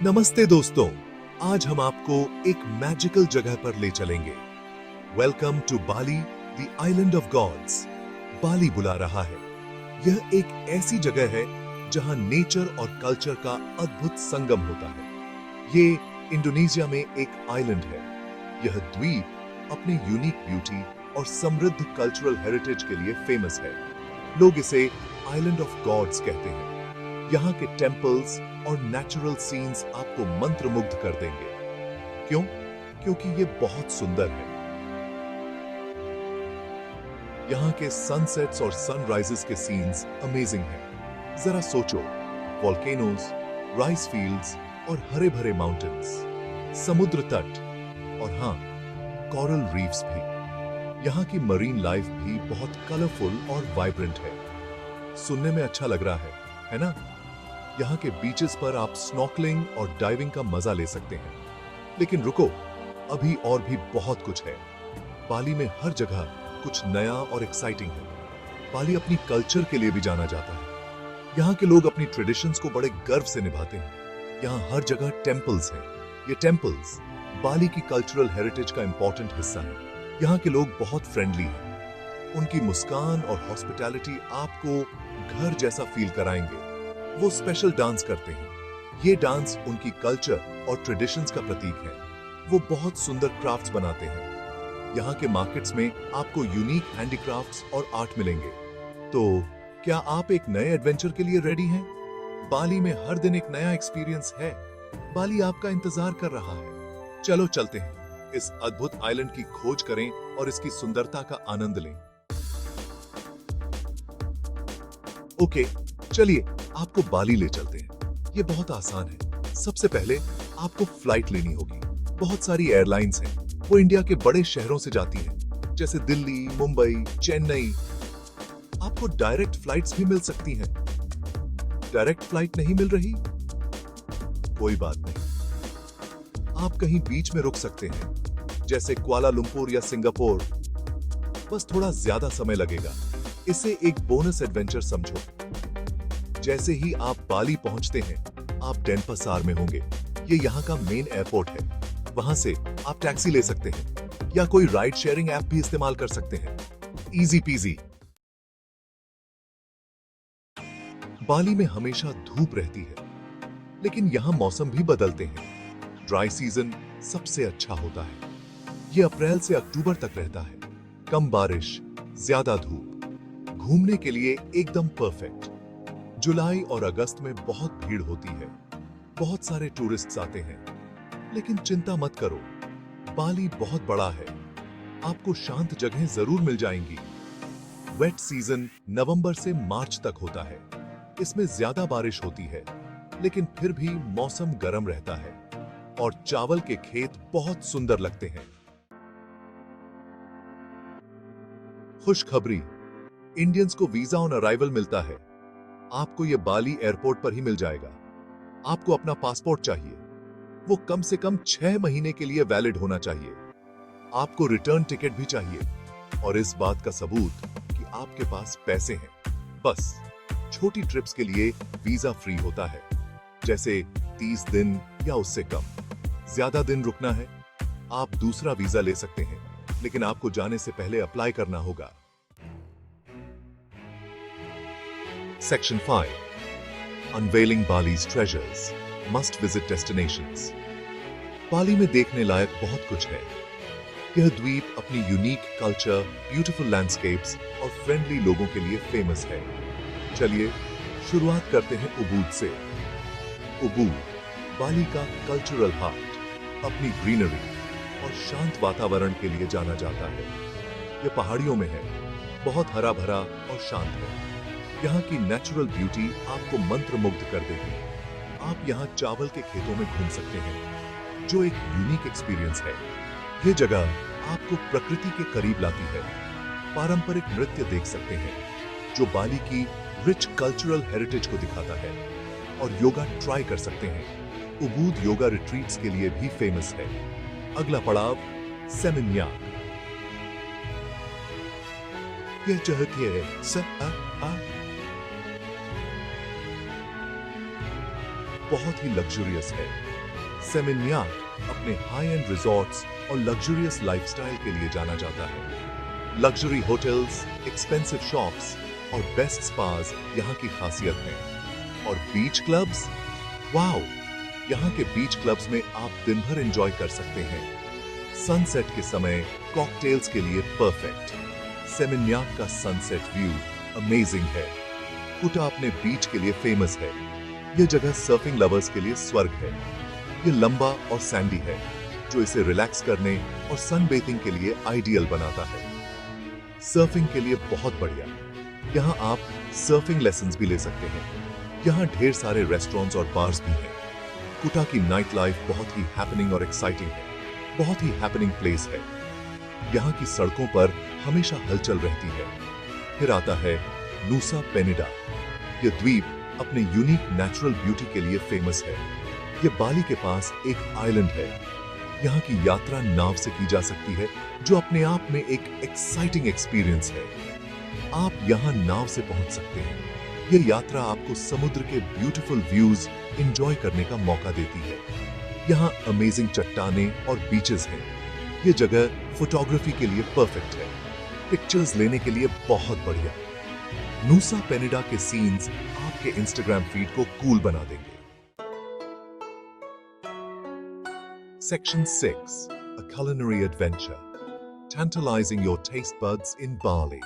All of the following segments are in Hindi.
नमस्ते दोस्तों, आज हम आपको एक मैजिकल जगह पर ले चलेंगे। Welcome to Bali, the island of gods. Bali बुला रहा है। यह एक ऐसी जगह है जहां नेचर और कल्चर का अद्भुत संगम होता है। ये इंडोनेशिया में एक आइलैंड है। यह द्वीप अपने यूनिक ब्यूटी और समृद्ध कल्चरल हेरिटेज के लिए फेमस है। लोग इसे आइलैंड ऑफ गॉड्स कहते हैं। यहाँ के टेम्पल्स और नेचुरल सीन्स आपको मंत्रमुग्ध कर देंगे। क्यों? क्योंकि ये बहुत सुंदर है। यहाँ के सनसेट्स और सनराइजेस के सीन्स अमेजिंग हैं। जरा सोचो, वॉल्केनोज, राइस फील्ड्स और हरे भरे माउंटेन्स, समुद्र तट और हाँ, कोरल रीफ्स भी। यहाँ की मरीन लाइफ भी बहुत कलरफुल और वाइब्रेंट है। सुनने में अच्छा लग रहा है ना? यहाँ के बीचेस पर आप स्नॉर्कलिंग और डाइविंग का मजा ले सकते हैं। लेकिन रुको, अभी और भी बहुत कुछ है। बाली में हर जगह कुछ नया और एक्साइटिंग है। बाली अपनी कल्चर के लिए भी जाना जाता है। यहाँ के लोग अपनी ट्रेडिशंस को बड़े गर्व से निभाते हैं। यहाँ हर जगह टेम्पल्स हैं। ये टेम्पल्स बाली की कल्चरल हेरिटेज का इंपॉर्टेंट हिस्सा है। यहाँ के लोग बहुत फ्रेंडली हैं। उनकी मुस्कान और हॉस्पिटैलिटी आपको घर जैसा फील कराएंगे। वो स्पेशल डांस करते हैं। ये डांस उनकी कल्चर और ट्रेडिशंस का प्रतीक है। वो बहुत सुंदर क्राफ्ट्स बनाते हैं। यहाँ के मार्केट्स में आपको यूनिक हैंडीक्राफ्ट्स और आर्ट मिलेंगे। तो क्या आप एक नए एडवेंचर के लिए रेडी हैं? बाली में हर दिन एक नया एक्सपीरियंस है। बाली आपका इंतजार कर रहा है। चलो चलते हैं, इस अद्भुत आइलैंड की खोज करें और इसकी सुंदरता का आनंद लें। ओके, चलिए आपको बाली ले चलते हैं। ये बहुत आसान है। सबसे पहले आपको फ्लाइट लेनी होगी। बहुत सारी एयरलाइंस हैं। वो इंडिया के बड़े शहरों से जाती हैं, जैसे दिल्ली, मुंबई, चेन्नई। आपको डायरेक्ट फ्लाइट्स भी मिल सकती हैं। डायरेक्ट फ्लाइट नहीं मिल रही? कोई बात नहीं। आप कहीं बीच में रुक सकते हैं, जैसे कुआलालंपुर या सिंगापुर। बस थोड़ा ज्यादा समय लगेगा। इसे एक बोनस एडवेंचर समझो। जैसे ही आप बाली पहुंचते हैं, आप डेनपसार में होंगे। ये यहाँ का मेन एयरपोर्ट है। वहां से आप टैक्सी ले सकते हैं या कोई राइड शेयरिंग ऐप भी इस्तेमाल कर सकते हैं। Easy PG. बाली में हमेशा धूप रहती है, लेकिन यहाँ मौसम भी बदलते हैं। ड्राई सीजन सबसे अच्छा होता है। ये अप्रैल से अक्टूबर तक रहता है। कम बारिश, ज्यादा धूप। घूमने के लिए एकदम परफेक्ट। जुलाई और अगस्त में बहुत भीड़ होती है। बहुत सारे टूरिस्ट्स आते हैं। लेकिन चिंता मत करो, बाली बहुत बड़ा है। आपको शांत जगहें जरूर मिल जाएंगी। वेट सीजन नवंबर से मार्च तक होता है। इसमें ज्यादा बारिश होती है, लेकिन फिर भी मौसम गर्म रहता है और चावल के खेत बहुत सुंदर लगते हैं। खुशखबरी, इंडियंस को वीजा ऑन अराइवल मिलता है। आपको यह बाली एयरपोर्ट पर ही मिल जाएगा। आपको अपना पासपोर्ट चाहिए। वो कम से कम 6 महीने के लिए वैलिड होना चाहिए। आपको रिटर्न टिकट भी चाहिए और इस बात का सबूत कि आपके पास पैसे हैं। बस छोटी ट्रिप्स के लिए वीजा फ्री होता है, जैसे 30 दिन या उससे कम। ज्यादा दिन रुकना है, आप दूसरा वीजा ले सकते हैं, लेकिन आपको जाने से पहले अप्लाई करना होगा। Section 5. Unveiling Bali's treasures. Must visit destinations. बाली में देखने लायक बहुत कुछ है। यह द्वीप अपनी यूनिक कल्चर, ब्यूटीफुल लैंडस्केप्स और फ्रेंडली लोगों के लिए फेमस है। चलिए शुरुआत करते हैं उबूद से। उबूद बाली का कल्चरल हार्ट अपनी ग्रीनरी और शांत वातावरण के लिए जाना जाता है। यह पहाड़ियों में है, बहुत हरा भरा और शांत है। यहाँ की नेचुरल ब्यूटी आपको मंत्रमुग्ध कर देगी। आप यहाँ चावल के खेतों में घूम सकते हैं, जो एक यूनिक एक्सपीरियंस है। ये जगह आपको प्रकृति के करीब लाती है। पारंपरिक नृत्य देख सकते हैं, जो बाली की रिच कल्चरल हेरिटेज को दिखाता है, और योगा ट्राई कर सकते हैं। उबूद योगा रिट्रीट्स के लिए भी फेमस है। अगला पड़ाव सेमिन्याक। यह चाहती है बहुत ही लग्जरियस है। सेमिन्याक अपने हाई एंड रिजॉर्ट्स और लग्जरियस लाइफस्टाइल के लिए जाना जाता है। लग्जरी होटल्स, एक्सपेंसिव शॉप्स और बेस्ट स्पास यहाँ की खासियत है। और बीच क्लब्स, वाओ, यहाँ के बीच क्लब्स में आप दिन भर एंजॉय कर सकते हैं। सनसेट के समय कॉकटेल्स के लिए परफेक्ट। सेमिन्याक का सनसेट व्यू अमेजिंग है। कुटा अपने बीच के लिए फेमस है। यह जगह सर्फिंग लवर्स के लिए स्वर्ग है। यह लंबा और सैंडी है, जो इसे रिलैक्स करने और सनबेथिंग के लिए आइडियल बनाता है। सर्फिंग के लिए बहुत बढ़िया। यहाँ आप सर्फिंग लेसन्स भी ले सकते हैं। यहाँ ढेर सारे रेस्टोरेंट्स और बार्स भी हैं। कुटा की नाइट लाइफ बहुत ही हैपनिंग और एक्साइटिंग है। बहुत ही हैपनिंग प्लेस है। यहाँ की सड़कों पर हमेशा हलचल रहती है। फिर आता है नूसा पेनिडा। यह द्वीप अपने यूनिक नेचुरल ब्यूटी के लिए फेमस है। यह बाली के पास एक आइलैंड है। यहाँ की यात्रा नाव से की जा सकती है, जो अपने आप में एक एक्साइटिंग एक्सपीरियंस है। आप यहाँ नाव से पहुंच सकते हैं। यह यात्रा आपको समुद्र के ब्यूटीफुल व्यूज एंजॉय करने का मौका देती है। यहाँ अमेजिंग चट्टानें और बीचेस हैं। यह जगह फोटोग्राफी के लिए परफेक्ट है। पिक्चर्स लेने के लिए बहुत बढ़िया। नूसा पेनिडा के सीन्स आपके इंस्टाग्राम फीड को कूल बना देंगे। Section 6. A culinary adventure. Tantalizing your taste buds in Bali.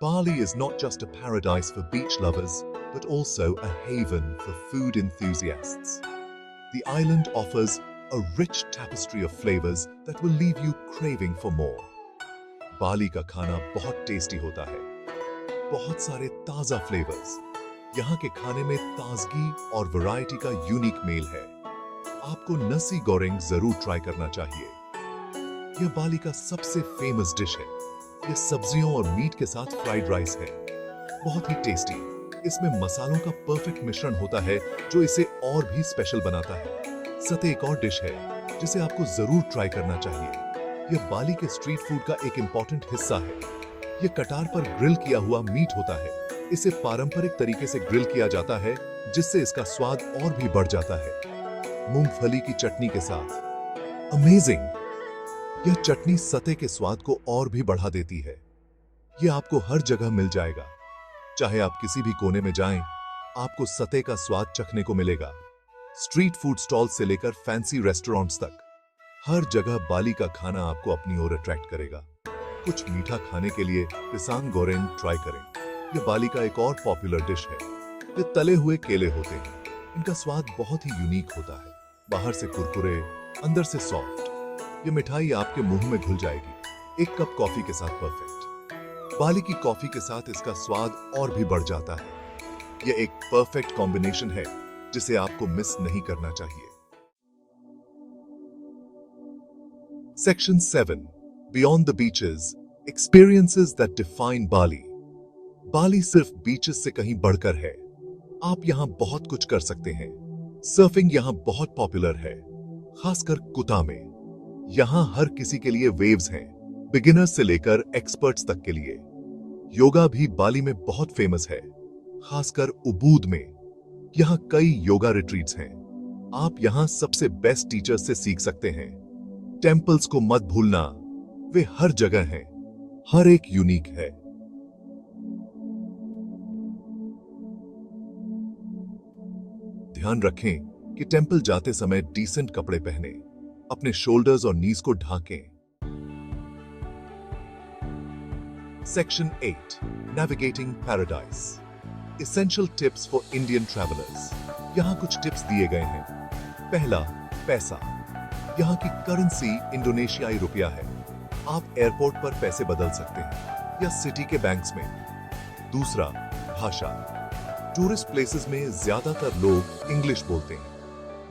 Bali is not just a paradise for beach lovers, but also a haven for food enthusiasts. The island offers a rich tapestry of flavors that will leave you craving for more. बाली का खाना बहुत टेस्टी होता है। बहुत सारे ताजा फ्लेवर्स। यहाँ के खाने में ताजगी और वैरायटी का यूनिक मेल है। आपको नसी गोरेंग जरूर ट्राई करना चाहिए। यह बाली का सबसे फेमस डिश है। यह सब्जियों और मीट के साथ फ्राइड राइस है। बहुत ही टेस्टी। इसमें मसालों का परफेक्ट मिश्रण होता है, जो इसे और भी स्पेशल बनाता है। सते एक और डिश है जिसे आपको जरूर ट्राई करना चाहिए। यह बाली के स्ट्रीट फूड का एक इंपॉर्टेंट हिस्सा है। यह कटार पर ग्रिल किया हुआ मीट होता है। इसे पारंपरिक तरीके से ग्रिल किया जाता है, जिससे इसका स्वाद और भी बढ़ जाता है। मूंगफली की चटनी के साथ अमेजिंग। यह चटनी सते के स्वाद को और भी बढ़ा देती है। यह आपको हर जगह मिल जाएगा। चाहे आप किसी भी कोने में जाएं, आपको सते का स्वाद चखने को मिलेगा। स्ट्रीट फूड स्टॉल से लेकर फैंसी रेस्टोरेंट्स तक, हर जगह बाली का खाना आपको अपनी ओर अट्रैक्ट करेगा। कुछ मीठा खाने के लिए पिसांग गोरेंग ट्राई करें। यह बाली का एक और पॉपुलर डिश है। ये तले हुए केले होते हैं। इनका स्वाद बहुत ही यूनिक होता है। बाहर से कुरकुरे, अंदर से सॉफ्ट। ये मिठाई आपके मुंह में घुल जाएगी। एक कप कॉफी के साथ परफेक्ट। बाली की कॉफी के साथ इसका स्वाद और भी बढ़ जाता है। यह एक परफेक्ट कॉम्बिनेशन है, जिसे आपको मिस नहीं करना चाहिए। Section 7. Beyond the beaches, experiences that define Bali. बाली सिर्फ बीचेस से कहीं बढ़कर है। आप यहाँ बहुत कुछ कर सकते हैं। सर्फिंग यहाँ बहुत पॉपुलर है, खासकर कुटा में। यहाँ हर किसी के लिए वेव्स हैं, बिगिनर्स से लेकर एक्सपर्ट्स तक के लिए। योगा भी बाली में बहुत फेमस है, खासकर उबूद में। यहाँ कई योगा रिट्रीट्स हैं। आप यहाँ सबसे बेस्ट टीचर्स से सीख सकते हैं। टेम्पल्स को मत भूलना, वे हर जगह हैं, हर एक यूनिक है। ध्यान रखें कि टेम्पल जाते समय डिसेंट कपड़े पहने, अपने शोल्डर्स और नीज को ढांकें। Section 8. Navigating Paradise. Essential tips for Indian travelers. यहाँ कुछ टिप्स दिए गए हैं। पहला, पैसा। यहाँ की करेंसी इंडोनेशियाई रुपया है। आप एयरपोर्ट पर पैसे बदल सकते हैं या सिटी के बैंक्स में। दूसरा, भाषा। टूरिस्ट प्लेसेस में ज्यादातर लोग इंग्लिश बोलते हैं,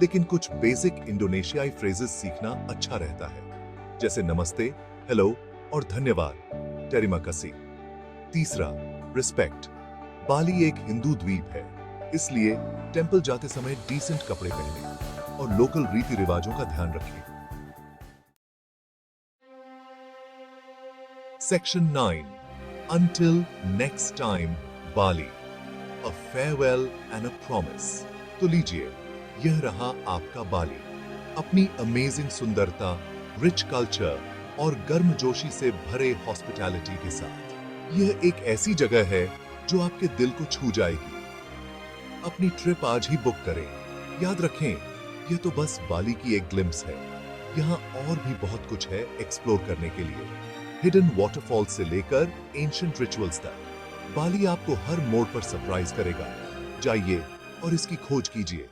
लेकिन कुछ बेसिक इंडोनेशियाई फ्रेजेस सीखना अच्छा रहता है, जैसे नमस्ते, हेलो और धन्यवाद, टेरिमा कसी। तीसरा, रिस्पेक्ट। बाली एक हिंदू द्वीप है, इसलिए टेंपल जाते समय डिसेंट कपड़े पहनें और लोकल रीति रिवाजों का ध्यान रखें। Section 9. Until next time, Bali. A farewell and a promise. तो लीजिए, यह रहा आपका बाली। अपनी अमेजिंग सुंदरता, रिच कल्चर और गर्मजोशी से भरे हॉस्पिटैलिटी के साथ यह एक ऐसी जगह है जो आपके दिल को छू जाएगी। अपनी ट्रिप आज ही बुक करें। याद रखें, यह तो बस बाली की एक ग्लिम्स है। यहाँ और भी बहुत कुछ है एक्सप्लोर करने के लिए। हिडन वाटरफॉल से लेकर एंशिएंट रिचुअल्स तक, बाली आपको हर मोड़ पर सरप्राइज करेगा। जाइए और इसकी खोज कीजिए।